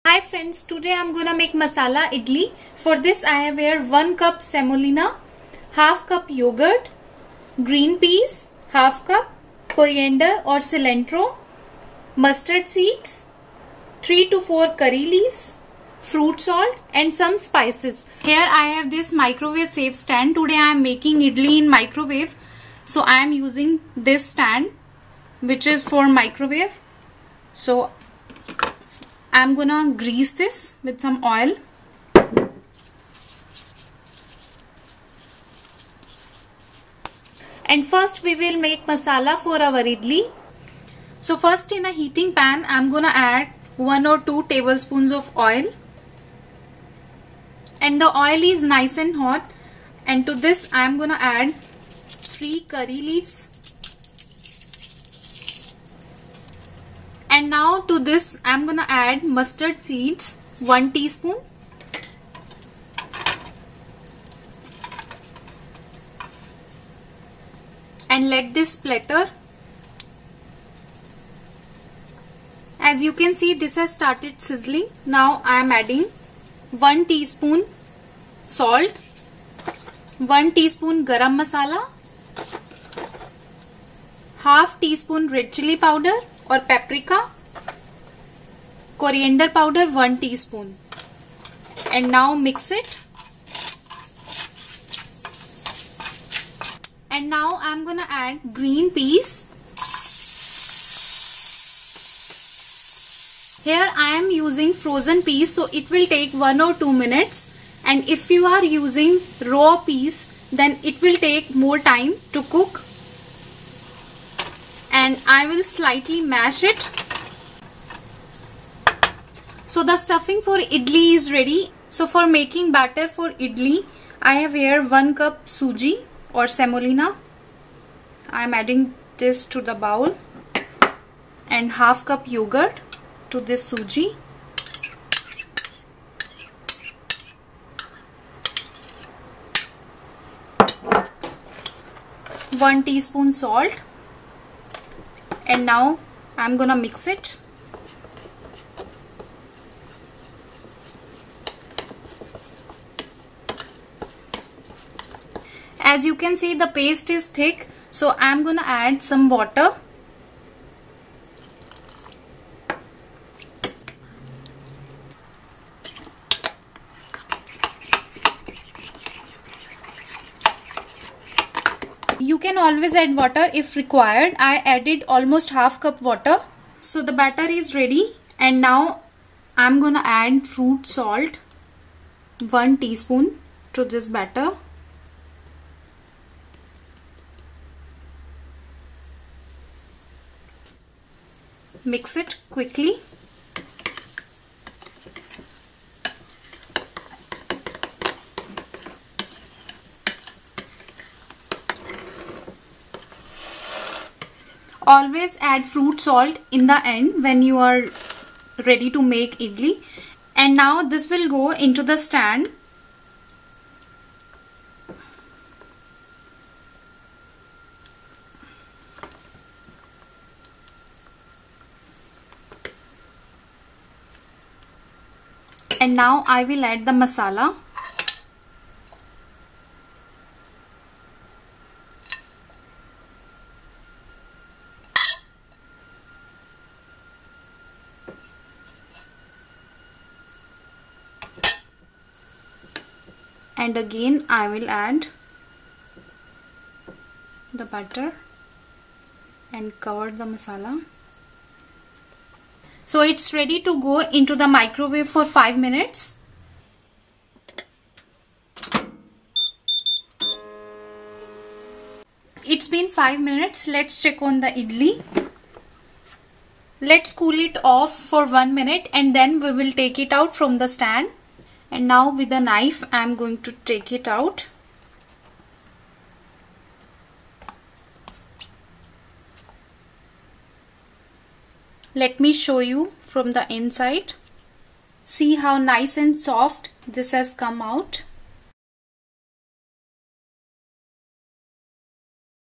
Hi friends, today I'm gonna make masala idli. For this I have here 1 cup semolina, half cup yogurt, green peas, half cup, coriander or cilantro, mustard seeds, 3 to 4 curry leaves, fruit salt and some spices. Here I have this microwave safe stand. Today I am making idli in microwave. So I am using this stand which is for microwave. So I'm gonna grease this with some oil. And first we will make masala for our idli. So first in a heating pan I'm gonna add 1 or 2 tablespoons of oil. And the oil is nice and hot. And to this I'm gonna add 3 curry leaves. And now to this I'm gonna add mustard seeds, 1 teaspoon. And let this splatter. As you can see, this has started sizzling. Now I am adding 1 teaspoon salt, 1 teaspoon garam masala, half teaspoon red chili powder or paprika, coriander powder 1 teaspoon, and now mix it. And now I'm gonna add green peas. Here I am using frozen peas, so it will take 1 or 2 minutes, and if you are using raw peas then it will take more time to cook. And I will slightly mash it. So the stuffing for idli is ready. So for making batter for idli, I have here 1 cup suji or semolina. I am adding this to the bowl, and half cup yogurt to this suji. One teaspoon salt. And now I'm gonna mix it. As you can see, the paste is thick, so I'm gonna add some water. You can always add water if required. I added almost half cup water. So the batter is ready, and now I'm gonna add fruit salt, 1 teaspoon to this batter. Mix it quickly. Always add fruit salt in the end when you are ready to make idli. And now this will go into the stand. And now I will add the masala. And again I will add the butter and cover the masala. So it's ready to go into the microwave for 5 minutes. It's been 5 minutes. Let's check on the idli. Let's cool it off for 1 minute, and then we will take it out from the stand. And now with a knife I am going to take it out. Let me show you from the inside. See how nice and soft this has come out.